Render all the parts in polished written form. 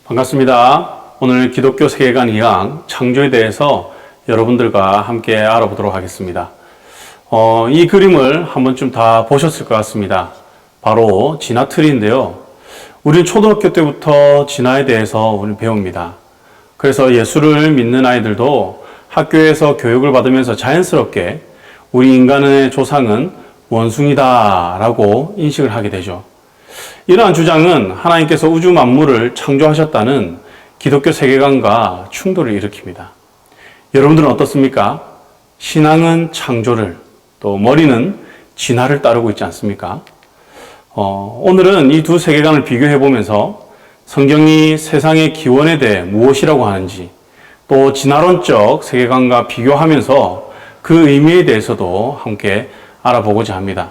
반갑습니다. 오늘 기독교 세계관 2강 창조에 대해서 여러분들과 함께 알아보도록 하겠습니다. 이 그림을 한 번쯤 다 보셨을 것 같습니다. 바로 진화트리인데요. 우리는 초등학교 때부터 진화에 대해서 우리는 배웁니다. 그래서 예수를 믿는 아이들도 학교에서 교육을 받으면서 자연스럽게 우리 인간의 조상은 원숭이다 라고 인식을 하게 되죠. 이러한 주장은 하나님께서 우주 만물을 창조하셨다는 기독교 세계관과 충돌을 일으킵니다. 여러분들은 어떻습니까? 신앙은 창조를, 또 머리는 진화를 따르고 있지 않습니까? 오늘은 이 두 세계관을 비교해 보면서 성경이 세상의 기원에 대해 무엇이라고 하는지, 또 진화론적 세계관과 비교하면서 그 의미에 대해서도 함께 알아보고자 합니다.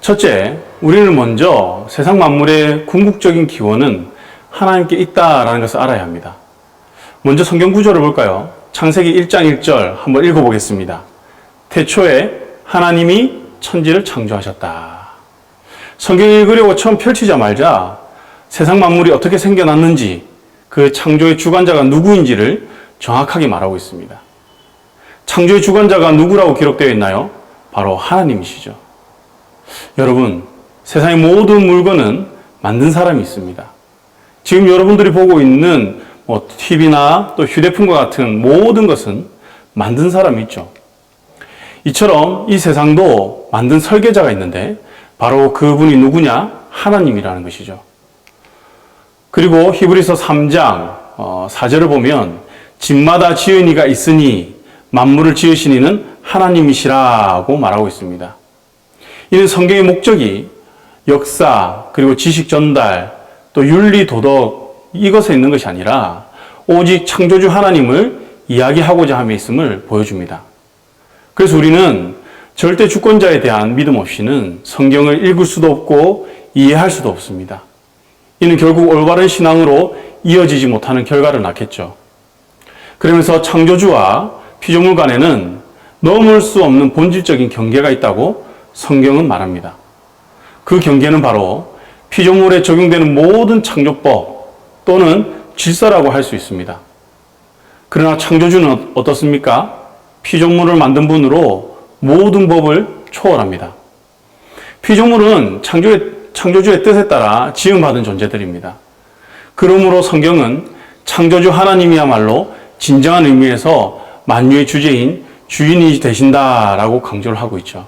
첫째, 우리는 먼저 세상 만물의 궁극적인 기원은 하나님께 있다라는 것을 알아야 합니다. 먼저 성경 구조를 볼까요? 창세기 1장 1절 한번 읽어보겠습니다. 태초에 하나님이 천지를 창조하셨다. 성경 읽으려고 처음 펼치자마자 세상 만물이 어떻게 생겨났는지, 그 창조의 주관자가 누구인지를 정확하게 말하고 있습니다. 창조의 주관자가 누구라고 기록되어 있나요? 바로 하나님이시죠. 여러분, 세상의 모든 물건은 만든 사람이 있습니다. 지금 여러분들이 보고 있는 TV나 또 휴대폰과 같은 모든 것은 만든 사람이 있죠. 이처럼 이 세상도 만든 설계자가 있는데 바로 그분이 누구냐? 하나님이라는 것이죠. 그리고 히브리서 3장 4절을 보면 집마다 지은 이가 있으니 만물을 지으신 이는 하나님이시라고 말하고 있습니다. 이는 성경의 목적이 역사, 그리고 지식 전달, 또 윤리, 도덕 이것에 있는 것이 아니라 오직 창조주 하나님을 이야기하고자 함에 있음을 보여줍니다. 그래서 우리는 절대 주권자에 대한 믿음 없이는 성경을 읽을 수도 없고 이해할 수도 없습니다. 이는 결국 올바른 신앙으로 이어지지 못하는 결과를 낳겠죠. 그러면서 창조주와 피조물 간에는 넘을 수 없는 본질적인 경계가 있다고 성경은 말합니다. 그 경계는 바로 피조물에 적용되는 모든 창조법 또는 질서라고 할 수 있습니다. 그러나 창조주는 어떻습니까? 피조물을 만든 분으로 모든 법을 초월합니다. 피조물은 창조주의 뜻에 따라 지음받은 존재들입니다. 그러므로 성경은 창조주 하나님이야말로 진정한 의미에서 만유의 주제인 주인이 되신다라고 강조를 하고 있죠.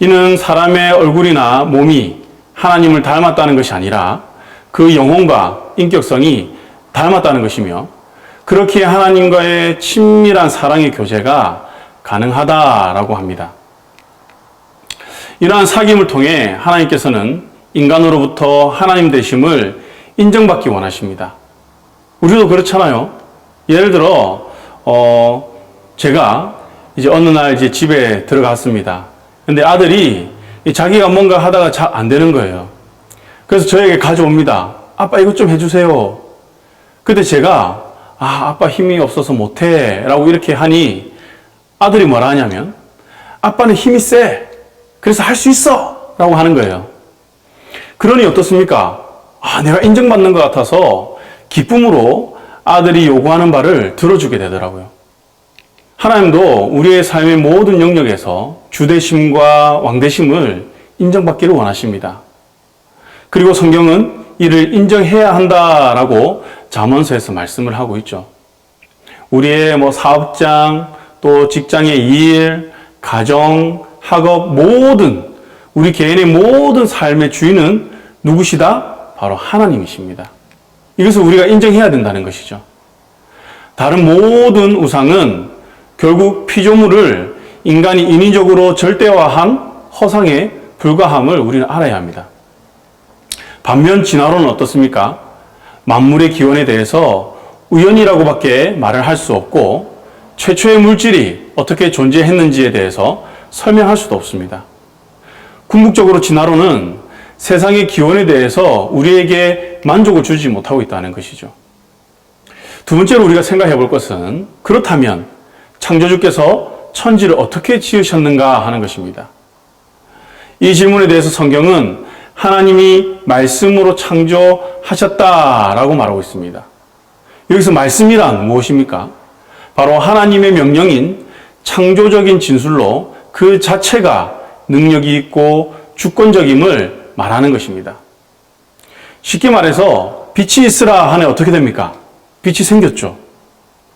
이는 사람의 얼굴이나 몸이 하나님을 닮았다는 것이 아니라 그 영혼과 인격성이 닮았다는 것이며, 그렇게 하나님과의 친밀한 사랑의 교제가 가능하다라고 합니다. 이러한 사귐을 통해 하나님께서는 인간으로부터 하나님 되심을 인정받기 원하십니다. 우리도 그렇잖아요. 예를 들어 제가 이제 어느 날 이제 집에 들어갔습니다. 근데 아들이 자기가 뭔가 하다가 잘 안 되는 거예요. 그래서 저에게 가져옵니다. 아빠 이것 좀 해주세요. 근데 제가 아빠 힘이 없어서 못해 라고 이렇게 하니 아들이 뭐라 하냐면 아빠는 힘이 세. 그래서 할 수 있어 라고 하는 거예요. 그러니 어떻습니까? 내가 인정받는 것 같아서 기쁨으로 아들이 요구하는 바를 들어주게 되더라고요. 하나님도 우리의 삶의 모든 영역에서 주되심과 왕되심을 인정받기를 원하십니다. 그리고 성경은 이를 인정해야 한다라고 잠언서에서 말씀을 하고 있죠. 우리의 사업장, 또 직장의 일, 가정, 학업 모든 우리 개인의 모든 삶의 주인은 누구시다? 바로 하나님이십니다. 이것을 우리가 인정해야 된다는 것이죠. 다른 모든 우상은 결국 피조물을 인간이 인위적으로 절대화한 허상에 불과함을 우리는 알아야 합니다. 반면 진화론은 어떻습니까? 만물의 기원에 대해서 우연이라고밖에 말을 할 수 없고 최초의 물질이 어떻게 존재했는지에 대해서 설명할 수도 없습니다. 궁극적으로 진화론은 세상의 기원에 대해서 우리에게 만족을 주지 못하고 있다는 것이죠. 두 번째로 우리가 생각해 볼 것은 그렇다면 창조주께서 천지를 어떻게 지으셨는가 하는 것입니다. 이 질문에 대해서 성경은 하나님이 말씀으로 창조하셨다라고 말하고 있습니다. 여기서 말씀이란 무엇입니까? 바로 하나님의 명령인 창조적인 진술로 그 자체가 능력이 있고 주권적임을 말하는 것입니다. 쉽게 말해서 빛이 있으라 하네 어떻게 됩니까? 빛이 생겼죠.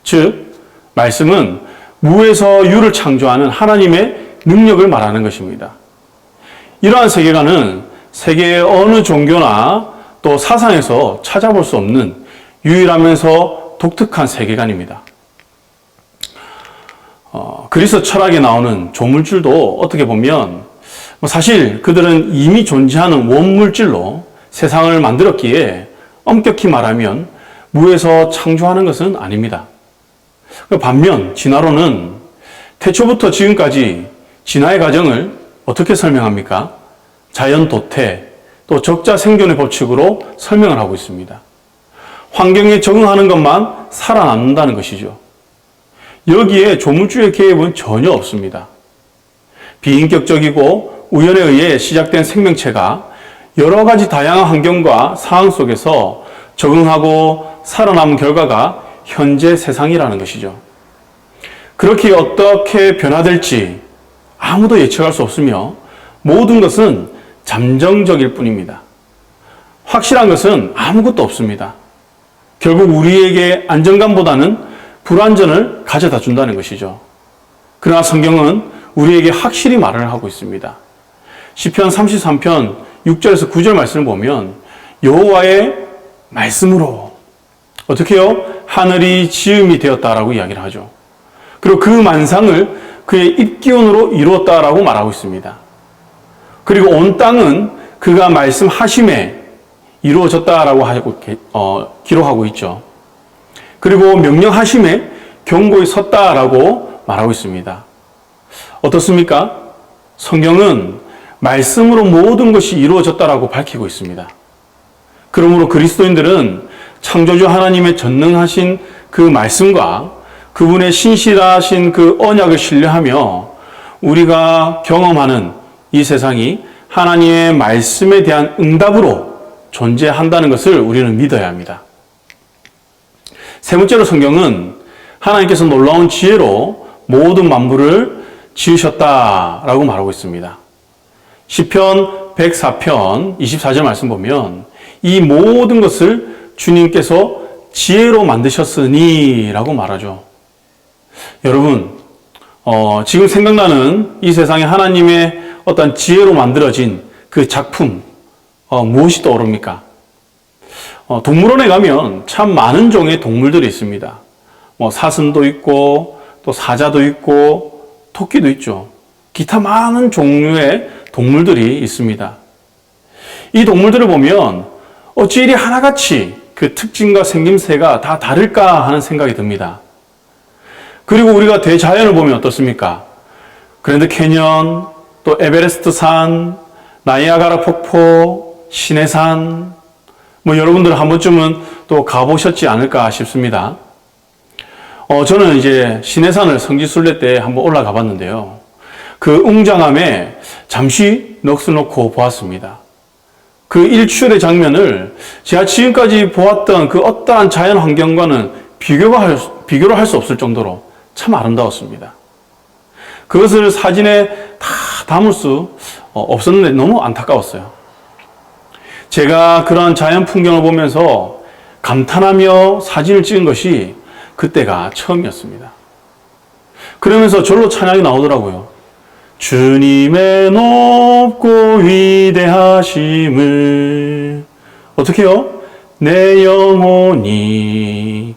즉 말씀은 무에서 유를 창조하는 하나님의 능력을 말하는 것입니다. 이러한 세계관은 세계의 어느 종교나 또 사상에서 찾아볼 수 없는 유일하면서 독특한 세계관입니다. 그리스 철학에 나오는 조물주도 어떻게 보면 사실 그들은 이미 존재하는 원물질로 세상을 만들었기에 엄격히 말하면 무에서 창조하는 것은 아닙니다. 반면 진화론은 태초부터 지금까지 진화의 과정을 어떻게 설명합니까? 자연 도태, 또 적자 생존의 법칙으로 설명을 하고 있습니다. 환경에 적응하는 것만 살아남는다는 것이죠. 여기에 조물주의 개입은 전혀 없습니다. 비인격적이고 우연에 의해 시작된 생명체가 여러 가지 다양한 환경과 상황 속에서 적응하고 살아남은 결과가 현재 세상이라는 것이죠. 그렇게 어떻게 변화될지 아무도 예측할 수 없으며 모든 것은 잠정적일 뿐입니다. 확실한 것은 아무것도 없습니다. 결국 우리에게 안정감보다는 불안전을 가져다 준다는 것이죠. 그러나 성경은 우리에게 확실히 말을 하고 있습니다. 시편 33편 6절에서 9절 말씀을 보면 여호와의 말씀으로 어떻게 해요? 하늘이 지음이 되었다라고 이야기를 하죠. 그리고 그 만상을 그의 입기운으로 이루었다라고 말하고 있습니다. 그리고 온 땅은 그가 말씀하심에 이루어졌다라고 기록하고 있죠. 그리고 명령하심에 경고에 섰다라고 말하고 있습니다. 어떻습니까? 성경은 말씀으로 모든 것이 이루어졌다라고 밝히고 있습니다. 그러므로 그리스도인들은 창조주 하나님의 전능하신 그 말씀과 그분의 신실하신 그 언약을 신뢰하며 우리가 경험하는 이 세상이 하나님의 말씀에 대한 응답으로 존재한다는 것을 우리는 믿어야 합니다. 세 번째로 성경은 하나님께서 놀라운 지혜로 모든 만물을 지으셨다라고 말하고 있습니다. 시편 104편 24절 말씀 보면 이 모든 것을 주님께서 지혜로 만드셨으니 라고 말하죠. 여러분, 지금 생각나는 이 세상에 하나님의 어떤 지혜로 만들어진 그 작품, 무엇이 떠오릅니까? 동물원에 가면 참 많은 종의 동물들이 있습니다. 사슴도 있고, 또 사자도 있고, 토끼도 있죠. 기타 많은 종류의 동물들이 있습니다. 이 동물들을 보면 어찌 이리 하나같이 그 특징과 생김새가 다 다를까 하는 생각이 듭니다. 그리고 우리가 대자연을 보면 어떻습니까? 그랜드 캐년, 또 에베레스트 산, 나이아가라 폭포, 시내산, 여러분들은 한 번쯤은 또 가보셨지 않을까 싶습니다. 저는 이제 시내산을 성지순례 때 한번 올라가 봤는데요. 그 웅장함에 잠시 넋을 놓고 보았습니다. 그 일출의 장면을 제가 지금까지 보았던 그 어떠한 자연 환경과는 비교를 할 수 없을 정도로 참 아름다웠습니다. 그것을 사진에 다 담을 수 없었는데 너무 안타까웠어요. 제가 그런 자연 풍경을 보면서 감탄하며 사진을 찍은 것이 그때가 처음이었습니다. 그러면서 절로 찬양이 나오더라고요. 주님의 높고 위대하심을 어떻게 해요? 내 영혼이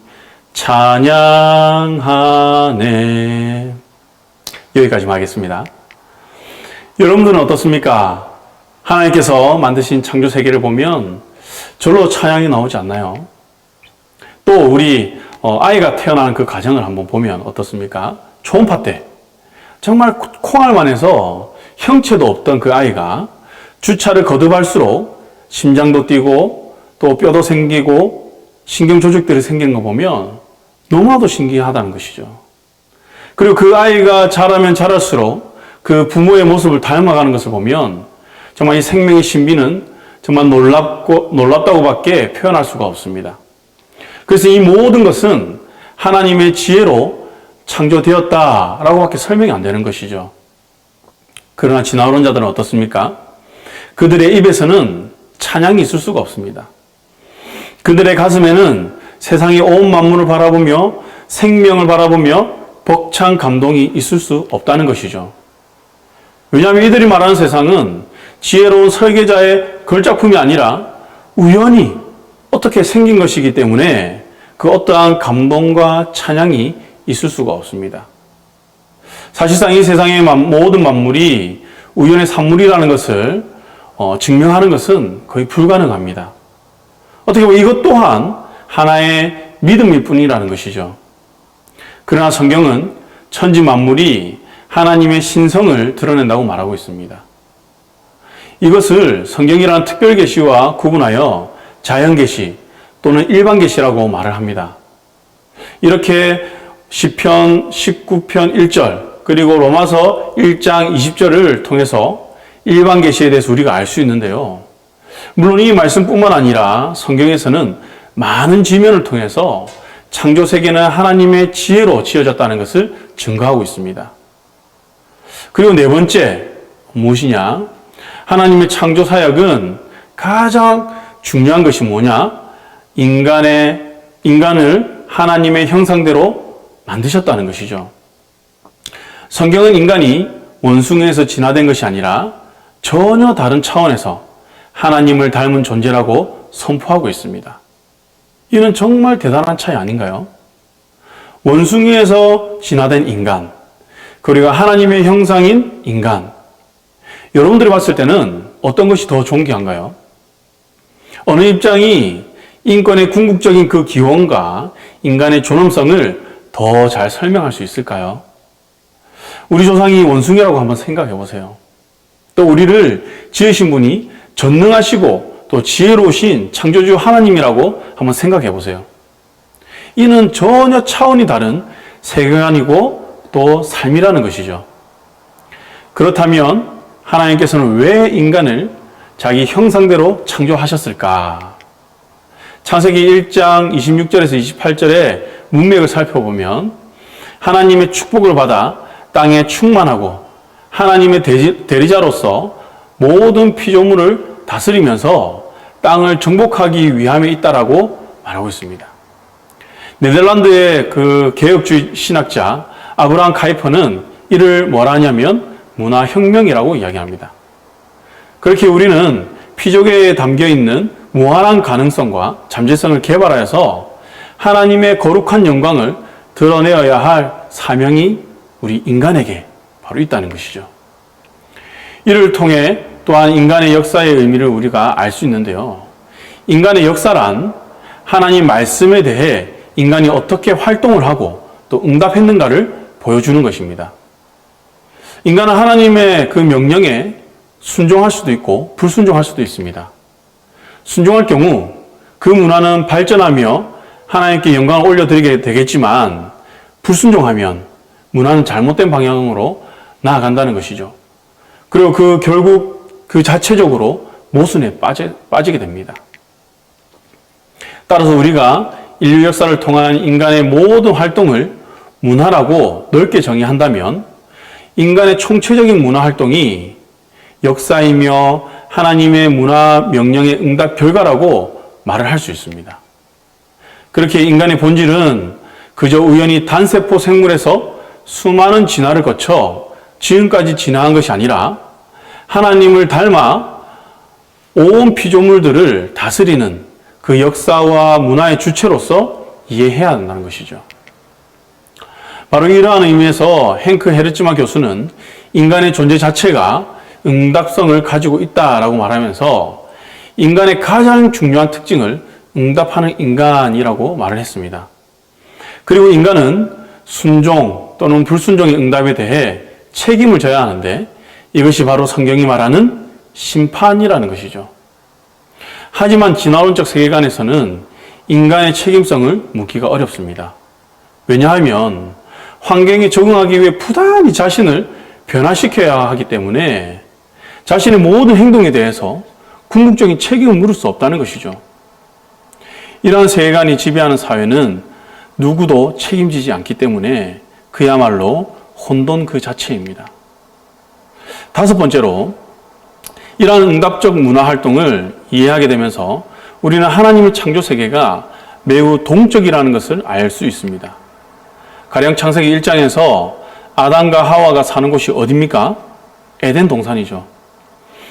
찬양하네. 여기까지만 하겠습니다. 여러분들은 어떻습니까? 하나님께서 만드신 창조 세계를 보면 절로 찬양이 나오지 않나요? 또 우리 아이가 태어나는 그 과정을 한번 보면 어떻습니까? 초음파 때 정말 콩알만 해서 형체도 없던 그 아이가 주차를 거듭할수록 심장도 뛰고 또 뼈도 생기고 신경 조직들이 생기는 거 보면 너무나도 신기하다는 것이죠. 그리고 그 아이가 자라면 자랄수록 그 부모의 모습을 닮아가는 것을 보면 정말 이 생명의 신비는 정말 놀랍다고밖에 표현할 수가 없습니다. 그래서 이 모든 것은 하나님의 지혜로 창조되었다라고밖에 설명이 안 되는 것이죠. 그러나 진화론자들은 어떻습니까? 그들의 입에서는 찬양이 있을 수가 없습니다. 그들의 가슴에는 세상의 온 만물을 바라보며 생명을 바라보며 벅찬 감동이 있을 수 없다는 것이죠. 왜냐하면 이들이 말하는 세상은 지혜로운 설계자의 걸작품이 아니라 우연히 어떻게 생긴 것이기 때문에 그 어떠한 감동과 찬양이 있을 수가 없습니다. 사실상 이 세상의 모든 만물이 우연의 산물이라는 것을 증명하는 것은 거의 불가능합니다. 어떻게 보면 이것 또한 하나의 믿음일 뿐이라는 것이죠. 그러나 성경은 천지 만물이 하나님의 신성을 드러낸다고 말하고 있습니다. 이것을 성경이라는 특별 계시와 구분하여 자연 계시 또는 일반 계시라고 말을 합니다. 이렇게 시편 19편 1절 그리고 로마서 1장 20절을 통해서 일반 계시에 대해서 우리가 알 수 있는데요. 물론 이 말씀뿐만 아니라 성경에서는 많은 지면을 통해서 창조 세계는 하나님의 지혜로 지어졌다는 것을 증거하고 있습니다. 그리고 네 번째 무엇이냐? 하나님의 창조 사역은 가장 중요한 것이 뭐냐? 인간을 하나님의 형상대로 만드셨다는 것이죠. 성경은 인간이 원숭이에서 진화된 것이 아니라 전혀 다른 차원에서 하나님을 닮은 존재라고 선포하고 있습니다. 이는 정말 대단한 차이 아닌가요? 원숭이에서 진화된 인간, 그리고 하나님의 형상인 인간. 여러분들이 봤을 때는 어떤 것이 더 존귀한가요? 어느 입장이 인권의 궁극적인 그 기원과 인간의 존엄성을 더 잘 설명할 수 있을까요? 우리 조상이 원숭이라고 한번 생각해 보세요. 또 우리를 지으신 분이 전능하시고 또 지혜로우신 창조주 하나님이라고 한번 생각해 보세요. 이는 전혀 차원이 다른 세계관이고 또 삶이라는 것이죠. 그렇다면 하나님께서는 왜 인간을 자기 형상대로 창조하셨을까? 창세기 1장 26절에서 28절의 문맥을 살펴보면 하나님의 축복을 받아 땅에 충만하고 하나님의 대리자로서 모든 피조물을 다스리면서 땅을 정복하기 위함에 있다라고 말하고 있습니다. 네덜란드의 그 개혁주의 신학자 아브라함 카이퍼는 이를 뭐라 하냐면 문화혁명이라고 이야기합니다. 그렇게 우리는 피조계에 담겨있는 무한한 가능성과 잠재성을 개발하여서 하나님의 거룩한 영광을 드러내어야 할 사명이 우리 인간에게 바로 있다는 것이죠. 이를 통해 또한 인간의 역사의 의미를 우리가 알 수 있는데요. 인간의 역사란 하나님 말씀에 대해 인간이 어떻게 활동을 하고 또 응답했는가를 보여주는 것입니다. 인간은 하나님의 그 명령에 순종할 수도 있고 불순종할 수도 있습니다. 순종할 경우 그 문화는 발전하며 하나님께 영광을 올려드리게 되겠지만 불순종하면 문화는 잘못된 방향으로 나아간다는 것이죠. 그리고 결국 그 자체적으로 모순에 빠지게 됩니다. 따라서 우리가 인류 역사를 통한 인간의 모든 활동을 문화라고 넓게 정의한다면 인간의 총체적인 문화 활동이 역사이며 하나님의 문화 명령의 응답 결과라고 말을 할 수 있습니다. 그렇게 인간의 본질은 그저 우연히 단세포 생물에서 수많은 진화를 거쳐 지금까지 진화한 것이 아니라 하나님을 닮아 온 피조물들을 다스리는 그 역사와 문화의 주체로서 이해해야 한다는 것이죠. 바로 이러한 의미에서 행크 헤르츠마 교수는 인간의 존재 자체가 응답성을 가지고 있다라고 말하면서 인간의 가장 중요한 특징을 응답하는 인간이라고 말을 했습니다. 그리고 인간은 순종 또는 불순종의 응답에 대해 책임을 져야 하는데 이것이 바로 성경이 말하는 심판이라는 것이죠. 하지만 진화론적 세계관에서는 인간의 책임성을 묻기가 어렵습니다. 왜냐하면 환경에 적응하기 위해 부단히 자신을 변화시켜야 하기 때문에 자신의 모든 행동에 대해서 궁극적인 책임을 물을 수 없다는 것이죠. 이러한 세계관이 지배하는 사회는 누구도 책임지지 않기 때문에 그야말로 혼돈 그 자체입니다. 다섯 번째로, 이러한 응답적 문화 활동을 이해하게 되면서 우리는 하나님의 창조 세계가 매우 동적이라는 것을 알 수 있습니다. 가령 창세기 1장에서 아담과 하와가 사는 곳이 어디입니까? 에덴 동산이죠.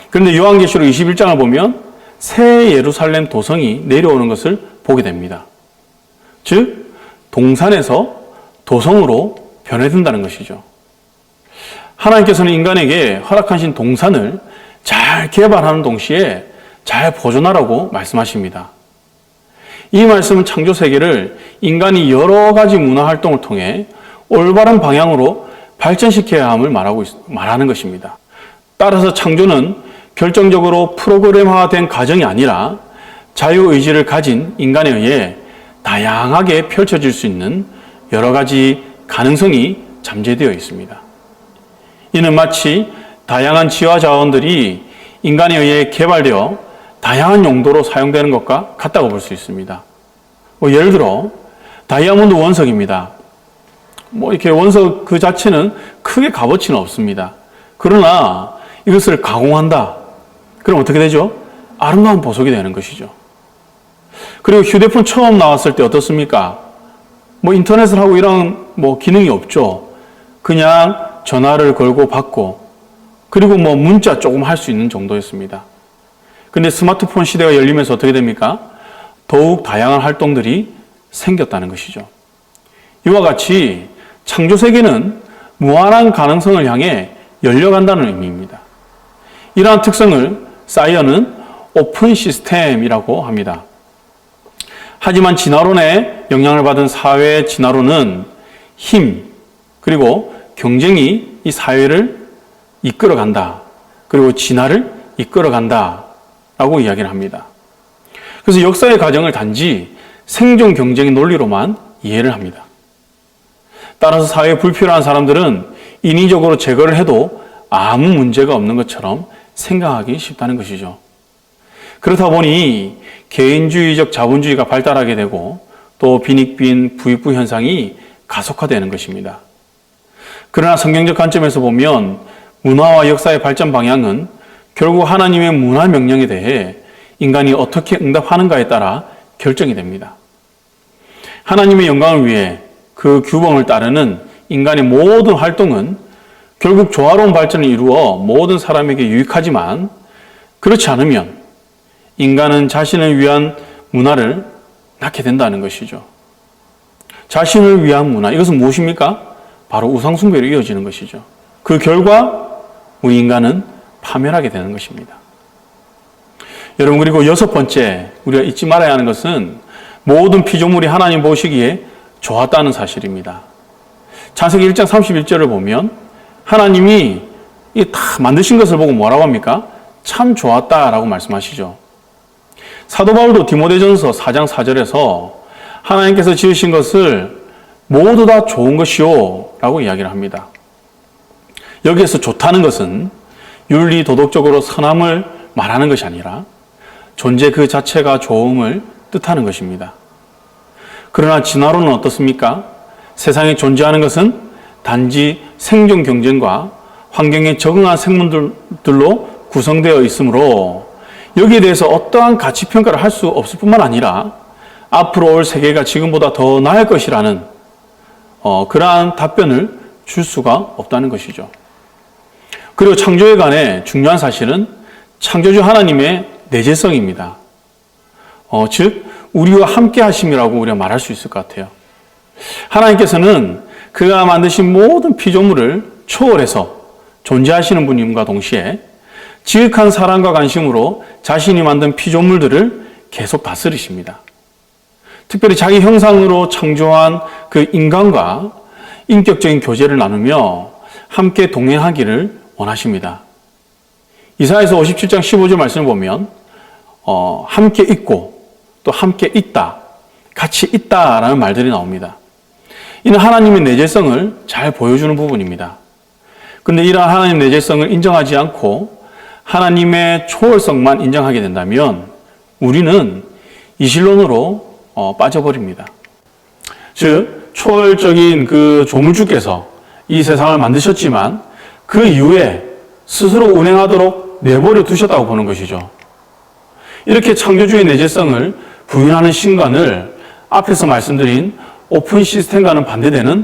그런데 요한계시록 21장을 보면 새 예루살렘 도성이 내려오는 것을 보게 됩니다. 즉, 동산에서 도성으로 변해든다는 것이죠. 하나님께서는 인간에게 허락하신 동산을 잘 개발하는 동시에 잘 보존하라고 말씀하십니다. 이 말씀은 창조 세계를 인간이 여러 가지 문화 활동을 통해 올바른 방향으로 발전시켜야 함을 말하는 것입니다. 따라서 창조는 결정적으로 프로그램화된 과정이 아니라 자유의지를 가진 인간에 의해 다양하게 펼쳐질 수 있는 여러 가지 가능성이 잠재되어 있습니다. 이는 마치 다양한 지화 자원들이 인간에 의해 개발되어 다양한 용도로 사용되는 것과 같다고 볼 수 있습니다. 예를 들어 다이아몬드 원석입니다. 이렇게 원석 그 자체는 크게 값어치는 없습니다. 그러나 이것을 가공한다. 그럼 어떻게 되죠? 아름다운 보석이 되는 것이죠. 그리고 휴대폰 처음 나왔을 때 어떻습니까? 인터넷을 하고 이런 기능이 없죠. 그냥 전화를 걸고 받고, 그리고 문자 조금 할 수 있는 정도였습니다. 근데 스마트폰 시대가 열리면서 어떻게 됩니까? 더욱 다양한 활동들이 생겼다는 것이죠. 이와 같이 창조 세계는 무한한 가능성을 향해 열려간다는 의미입니다. 이러한 특성을 사이언은 오픈 시스템이라고 합니다. 하지만 진화론의 영향을 받은 사회 진화론은 힘, 그리고 경쟁이 이 사회를 이끌어간다. 그리고 진화를 이끌어간다. 라고 이야기를 합니다. 그래서 역사의 과정을 단지 생존 경쟁의 논리로만 이해를 합니다. 따라서 사회에 불필요한 사람들은 인위적으로 제거를 해도 아무 문제가 없는 것처럼 생각하기 쉽다는 것이죠. 그렇다 보니 개인주의적 자본주의가 발달하게 되고 또 빈익빈 부익부 현상이 가속화되는 것입니다. 그러나 성경적 관점에서 보면 문화와 역사의 발전 방향은 결국 하나님의 문화 명령에 대해 인간이 어떻게 응답하는가에 따라 결정이 됩니다. 하나님의 영광을 위해 그 규범을 따르는 인간의 모든 활동은 결국 조화로운 발전을 이루어 모든 사람에게 유익하지만, 그렇지 않으면 인간은 자신을 위한 문화를 낳게 된다는 것이죠. 자신을 위한 문화, 이것은 무엇입니까? 바로 우상숭배로 이어지는 것이죠. 그 결과 우리 인간은 파멸하게 되는 것입니다. 여러분, 그리고 여섯 번째 우리가 잊지 말아야 하는 것은 모든 피조물이 하나님 보시기에 좋았다는 사실입니다. 창세기 1장 31절을 보면 하나님이 다 만드신 것을 보고 뭐라고 합니까? 참 좋았다라고 말씀하시죠. 사도 바울도 디모데전서 4장 4절에서 하나님께서 지으신 것을 모두 다 좋은 것이요 라고 이야기를 합니다. 여기에서 좋다는 것은 윤리 도덕적으로 선함을 말하는 것이 아니라 존재 그 자체가 좋음을 뜻하는 것입니다. 그러나 진화론은 어떻습니까? 세상에 존재하는 것은 단지 생존 경쟁과 환경에 적응한 생물들로 구성되어 있으므로 여기에 대해서 어떠한 가치 평가를 할 수 없을 뿐만 아니라 앞으로 올 세계가 지금보다 더 나을 것이라는 그러한 답변을 줄 수가 없다는 것이죠. 그리고 창조에 관해 중요한 사실은 창조주 하나님의 내재성입니다. 즉 우리와 함께 하심이라고 우리가 말할 수 있을 것 같아요. 하나님께서는 그가 만드신 모든 피조물을 초월해서 존재하시는 분임과 동시에 지극한 사랑과 관심으로 자신이 만든 피조물들을 계속 다스리십니다. 특별히 자기 형상으로 창조한 그 인간과 인격적인 교제를 나누며 함께 동행하기를 원하십니다. 이사야서 57장 15절 말씀을 보면 함께 있고 또 함께 있다, 같이 있다라는 말들이 나옵니다. 이는 하나님의 내재성을 잘 보여주는 부분입니다. 그런데 이러한 하나님의 내재성을 인정하지 않고 하나님의 초월성만 인정하게 된다면 우리는 이신론으로 빠져버립니다. 즉 초월적인 그 조물주께서 이 세상을 만드셨지만 그 이후에 스스로 운행하도록 내버려 두셨다고 보는 것이죠. 이렇게 창조주의 내재성을 부인하는 신관을 앞에서 말씀드린 오픈 시스템과는 반대되는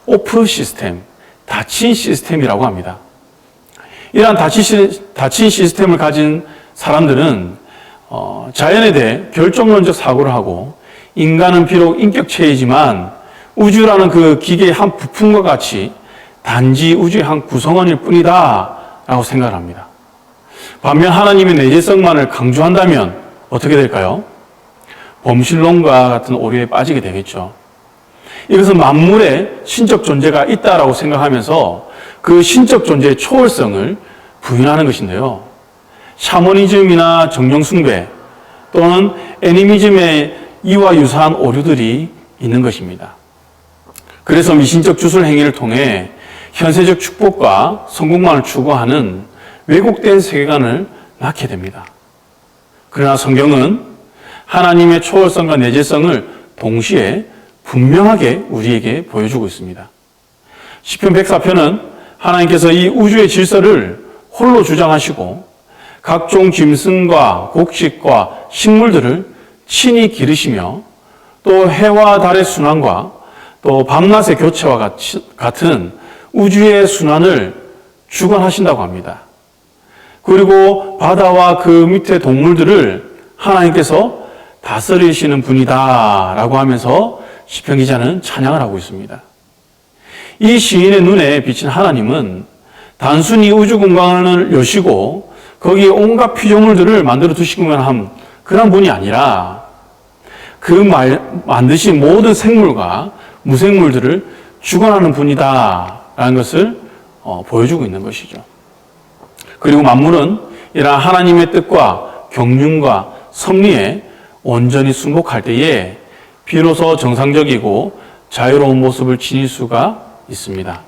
오프 시스템, 닫힌 시스템이라고 합니다. 이러한 닫힌 시스템을 가진 사람들은 자연에 대해 결정론적 사고를 하고 인간은 비록 인격체이지만 우주라는 그 기계의 한 부품과 같이 단지 우주의 한 구성원일 뿐이다 라고 생각을 합니다. 반면 하나님의 내재성만을 강조한다면 어떻게 될까요? 범신론과 같은 오류에 빠지게 되겠죠. 이것은 만물에 신적 존재가 있다라고 생각하면서 그 신적 존재의 초월성을 부인하는 것인데요. 샤머니즘이나 정령숭배 또는 애니미즘의 이와 유사한 오류들이 있는 것입니다. 그래서 미신적 주술 행위를 통해 현세적 축복과 성공만을 추구하는 왜곡된 세계관을 낳게 됩니다. 그러나 성경은 하나님의 초월성과 내재성을 동시에 분명하게 우리에게 보여주고 있습니다. 시편 104편은 하나님께서 이 우주의 질서를 홀로 주장하시고 각종 짐승과 곡식과 식물들을 친히 기르시며 또 해와 달의 순환과 또 밤낮의 교체와 같은 우주의 순환을 주관하신다고 합니다. 그리고 바다와 그 밑에 동물들을 하나님께서 다스리시는 분이다 라고 하면서 시편 기자는 찬양을 하고 있습니다. 이 시인의 눈에 비친 하나님은 단순히 우주 공간을 여시고 거기에 온갖 피조물들을 만들어 두시기만 한 그런 분이 아니라 그 만드신 모든 생물과 무생물들을 주관하는 분이다라는 것을 보여주고 있는 것이죠. 그리고 만물은 이러한 하나님의 뜻과 경륜과 섭리에 온전히 순복할 때에 비로소 정상적이고 자유로운 모습을 지닐 수가 있습니다.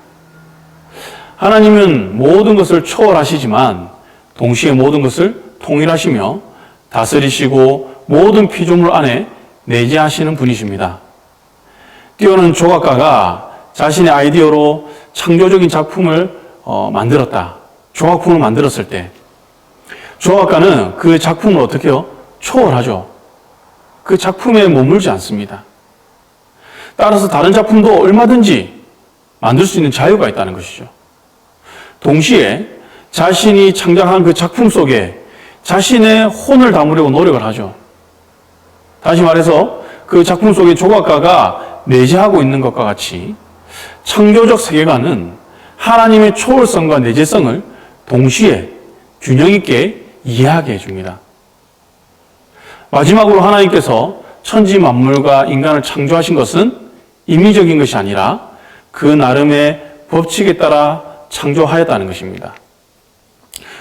하나님은 모든 것을 초월하시지만 동시에 모든 것을 통일하시며 다스리시고 모든 피조물 안에 내재하시는 분이십니다. 뛰어난 조각가가 자신의 아이디어로 창조적인 작품을 만들었다. 조각품을 만들었을 때 조각가는 그 작품을 어떻게 해요? 초월하죠. 그 작품에 머물지 않습니다. 따라서 다른 작품도 얼마든지 만들 수 있는 자유가 있다는 것이죠. 동시에 자신이 창작한 그 작품 속에 자신의 혼을 담으려고 노력을 하죠. 다시 말해서 그 작품 속에 조각가가 내재하고 있는 것과 같이 창조적 세계관은 하나님의 초월성과 내재성을 동시에 균형 있게 이해하게 해줍니다. 마지막으로 하나님께서 천지 만물과 인간을 창조하신 것은 임의적인 것이 아니라 그 나름의 법칙에 따라 창조하였다는 것입니다.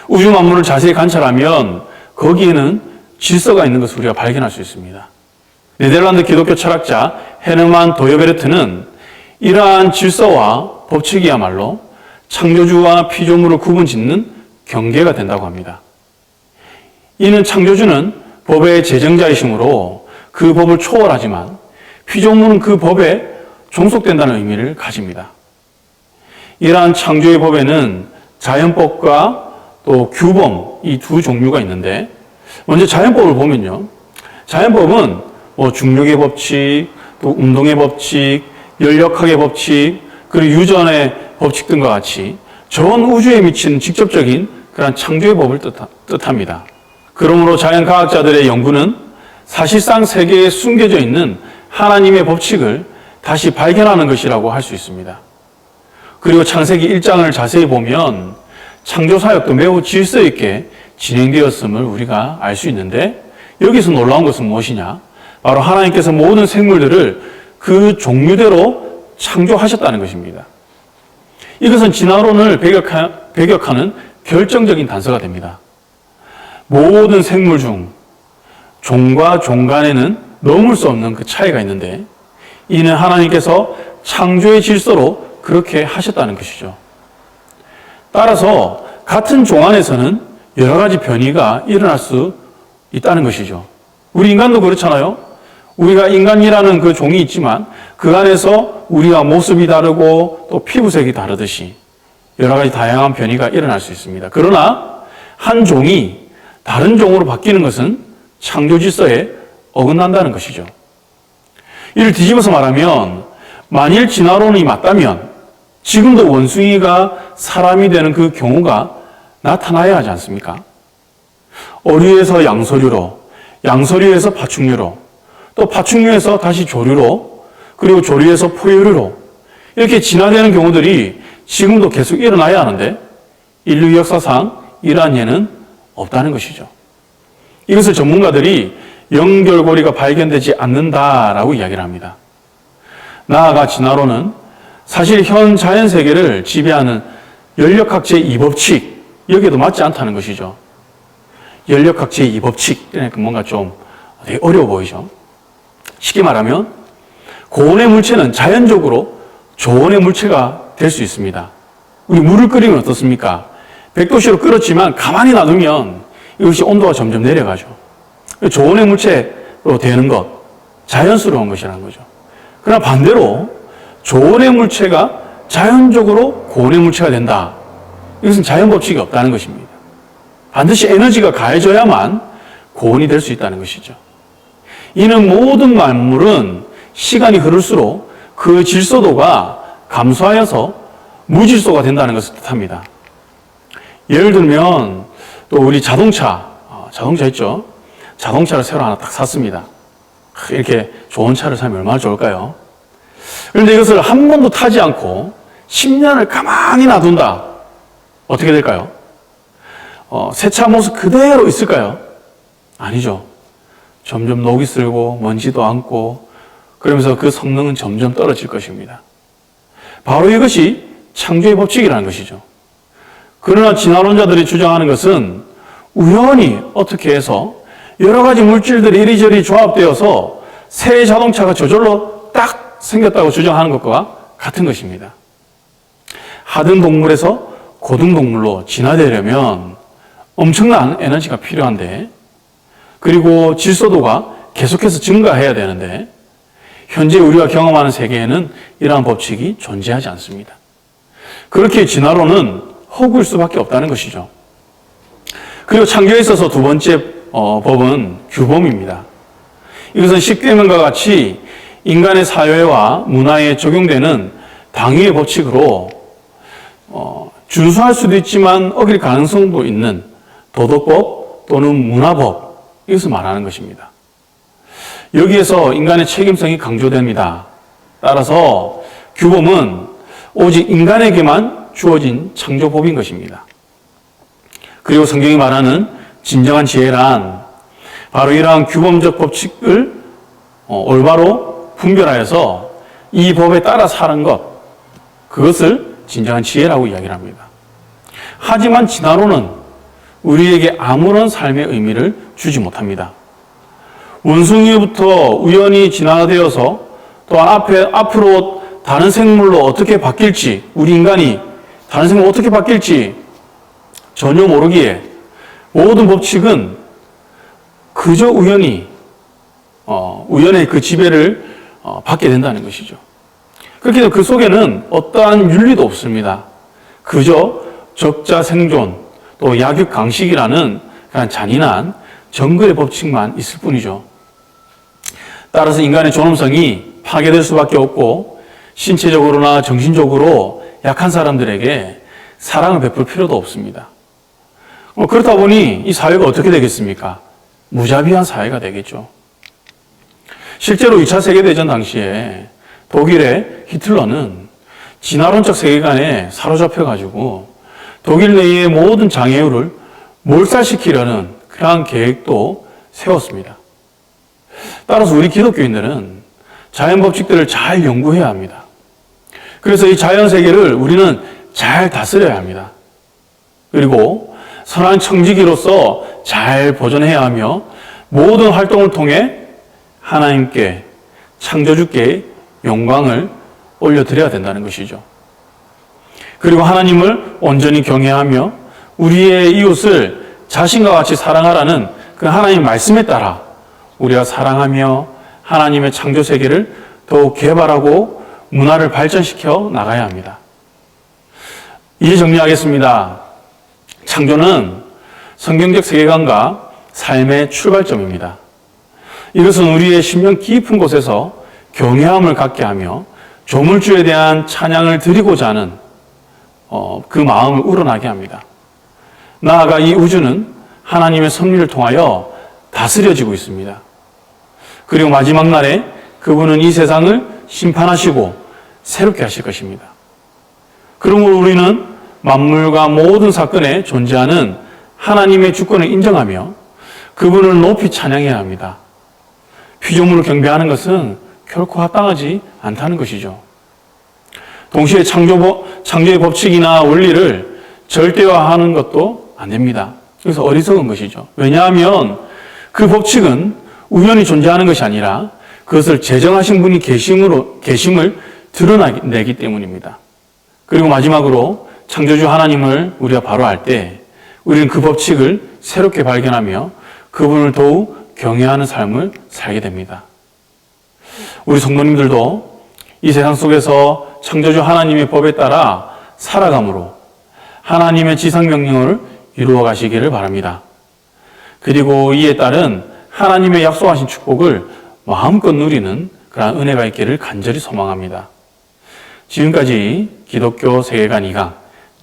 우주 만물을 자세히 관찰하면 거기에는 질서가 있는 것을 우리가 발견할 수 있습니다. 네덜란드 기독교 철학자 헤르만 도여베르트는 이러한 질서와 법칙이야말로 창조주와 피조물을 구분짓는 경계가 된다고 합니다. 이는 창조주는 법의 제정자이시므로 그 법을 초월하지만 피조물은 그 법에 종속된다는 의미를 가집니다. 이러한 창조의 법에는 자연법과 또 규범 이 두 종류가 있는데 먼저 자연법을 보면요. 자연법은 중력의 법칙, 또 운동의 법칙, 열역학의 법칙, 그리고 유전의 법칙 등과 같이 전 우주에 미치는 직접적인 그런 창조의 법을 뜻합니다. 그러므로 자연과학자들의 연구는 사실상 세계에 숨겨져 있는 하나님의 법칙을 다시 발견하는 것이라고 할 수 있습니다. 그리고 창세기 1장을 자세히 보면 창조 사역도 매우 질서 있게 진행되었음을 우리가 알 수 있는데 여기서 놀라운 것은 무엇이냐? 바로 하나님께서 모든 생물들을 그 종류대로 창조하셨다는 것입니다. 이것은 진화론을 배격하는 결정적인 단서가 됩니다. 모든 생물 중 종과 종 간에는 넘을 수 없는 그 차이가 있는데 이는 하나님께서 창조의 질서로 그렇게 하셨다는 것이죠. 따라서 같은 종 안에서는 여러 가지 변이가 일어날 수 있다는 것이죠. 우리 인간도 그렇잖아요. 우리가 인간이라는 그 종이 있지만 그 안에서 우리가 모습이 다르고 또 피부색이 다르듯이 여러 가지 다양한 변이가 일어날 수 있습니다. 그러나 한 종이 다른 종으로 바뀌는 것은 창조 질서에 어긋난다는 것이죠. 이를 뒤집어서 말하면 만일 진화론이 맞다면 지금도 원숭이가 사람이 되는 그 경우가 나타나야 하지 않습니까? 어류에서 양서류로, 양서류에서 파충류로, 또 파충류에서 다시 조류로, 그리고 조류에서 포유류로 이렇게 진화되는 경우들이 지금도 계속 일어나야 하는데 인류 역사상 이러한 예는 없다는 것이죠. 이것을 전문가들이 연결고리가 발견되지 않는다라고 이야기를 합니다. 나아가 진화론은 사실 현 자연 세계를 지배하는 연력학적 이법칙, 여기에도 맞지 않다는 것이죠. 연력학적 이법칙, 그러니까 뭔가 좀 되게 어려워 보이죠. 쉽게 말하면 고온의 물체는 자연적으로 저온의 물체가 될 수 있습니다. 우리 물을 끓이면 어떻습니까? 100도씨로 끓었지만 가만히 놔두면 이것이 온도가 점점 내려가죠. 저온의 물체로 되는 것, 자연스러운 것이라는 거죠. 그러나 반대로 저온의 물체가 자연적으로 고온의 물체가 된다. 이것은 자연 법칙이 없다는 것입니다. 반드시 에너지가 가해져야만 고온이 될 수 있다는 것이죠. 이는 모든 만물은 시간이 흐를수록 그 질소도가 감소하여서 무질소가 된다는 것을 뜻합니다. 예를 들면 또 우리 자동차 있죠? 자동차를 새로 하나 딱 샀습니다. 이렇게 좋은 차를 사면 얼마나 좋을까요? 그런데 이것을 한 번도 타지 않고 10년을 가만히 놔둔다. 어떻게 될까요? 새 차 모습 그대로 있을까요? 아니죠. 점점 녹이 슬고 먼지도 앉고 그러면서 그 성능은 점점 떨어질 것입니다. 바로 이것이 창조의 법칙이라는 것이죠. 그러나 진화론자들이 주장하는 것은 우연히 어떻게 해서 여러 가지 물질들이 이리저리 조합되어서 새 자동차가 저절로 딱 생겼다고 주장하는 것과 같은 것입니다. 하등 동물에서 고등 동물로 진화되려면 엄청난 에너지가 필요한데, 그리고 질소도가 계속해서 증가해야 되는데 현재 우리가 경험하는 세계에는 이러한 법칙이 존재하지 않습니다. 그렇게 진화론은 허구일 수밖에 없다는 것이죠. 그리고 창조에 있어서 두 번째 법은 규범입니다. 이것은 십계명과 같이 인간의 사회와 문화에 적용되는 당위의 법칙으로 준수할 수도 있지만 어길 가능성도 있는 도덕법 또는 문화법, 이것을 말하는 것입니다. 여기에서 인간의 책임성이 강조됩니다. 따라서 규범은 오직 인간에게만 주어진 창조법인 것입니다. 그리고 성경이 말하는 진정한 지혜란 바로 이러한 규범적 법칙을 올바로 분별하여서 이 법에 따라 사는 것, 그것을 진정한 지혜라고 이야기를 합니다. 하지만 진화론은 우리에게 아무런 삶의 의미를 주지 못합니다. 원숭이부터 우연히 진화되어서 또한 앞으로 다른 생물로 어떻게 바뀔지, 우리 인간이 다른 생물로 어떻게 바뀔지 전혀 모르기에 모든 법칙은 그저 우연히 우연의 그 지배를 받게 된다는 것이죠. 그렇게 해서 그 속에는 어떠한 윤리도 없습니다. 그저 적자 생존 또 약육 강식이라는 그런 잔인한 정글의 법칙만 있을 뿐이죠. 따라서 인간의 존엄성이 파괴될 수밖에 없고 신체적으로나 정신적으로 약한 사람들에게 사랑을 베풀 필요도 없습니다. 그렇다 보니 이 사회가 어떻게 되겠습니까? 무자비한 사회가 되겠죠. 실제로 2차 세계대전 당시에 독일의 히틀러는 진화론적 세계관에 사로잡혀가지고 독일 내의 모든 장애우를 몰살시키려는 그러한 계획도 세웠습니다. 따라서 우리 기독교인들은 자연 법칙들을 잘 연구해야 합니다. 그래서 이 자연 세계를 우리는 잘 다스려야 합니다. 그리고 선한 청지기로서 잘 보존해야 하며 모든 활동을 통해 하나님께, 창조주께 영광을 올려드려야 된다는 것이죠. 그리고 하나님을 온전히 경외하며 우리의 이웃을 자신과 같이 사랑하라는 그 하나님의 말씀에 따라 우리가 사랑하며 하나님의 창조 세계를 더욱 개발하고 문화를 발전시켜 나가야 합니다. 이제 정리하겠습니다. 창조는 성경적 세계관과 삶의 출발점입니다. 이것은 우리의 심령 깊은 곳에서 경외함을 갖게 하며 조물주에 대한 찬양을 드리고자 하는 그 마음을 우러나게 합니다. 나아가 이 우주는 하나님의 섭리를 통하여 다스려지고 있습니다. 그리고 마지막 날에 그분은 이 세상을 심판하시고 새롭게 하실 것입니다. 그러므로 우리는 만물과 모든 사건에 존재하는 하나님의 주권을 인정하며 그분을 높이 찬양해야 합니다. 피조물을 경배하는 것은 결코 합당하지 않다는 것이죠. 동시에 창조의 법칙이나 원리를 절대화하는 것도 안 됩니다. 그래서 어리석은 것이죠. 왜냐하면 그 법칙은 우연히 존재하는 것이 아니라 그것을 제정하신 분이 계심을 드러내기 때문입니다. 그리고 마지막으로 창조주 하나님을 우리가 바로 알 때 우리는 그 법칙을 새롭게 발견하며 그분을 더욱 경외하는 삶을 살게 됩니다. 우리 성도님들도 이 세상 속에서 창조주 하나님의 법에 따라 살아감으로 하나님의 지상명령을 이루어 가시기를 바랍니다. 그리고 이에 따른 하나님의 약속하신 축복을 마음껏 누리는 그런 은혜가 있기를 간절히 소망합니다. 지금까지 기독교 세계관 2강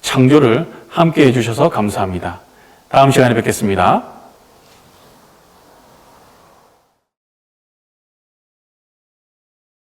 창조를 함께 해주셔서 감사합니다. 다음 시간에 뵙겠습니다.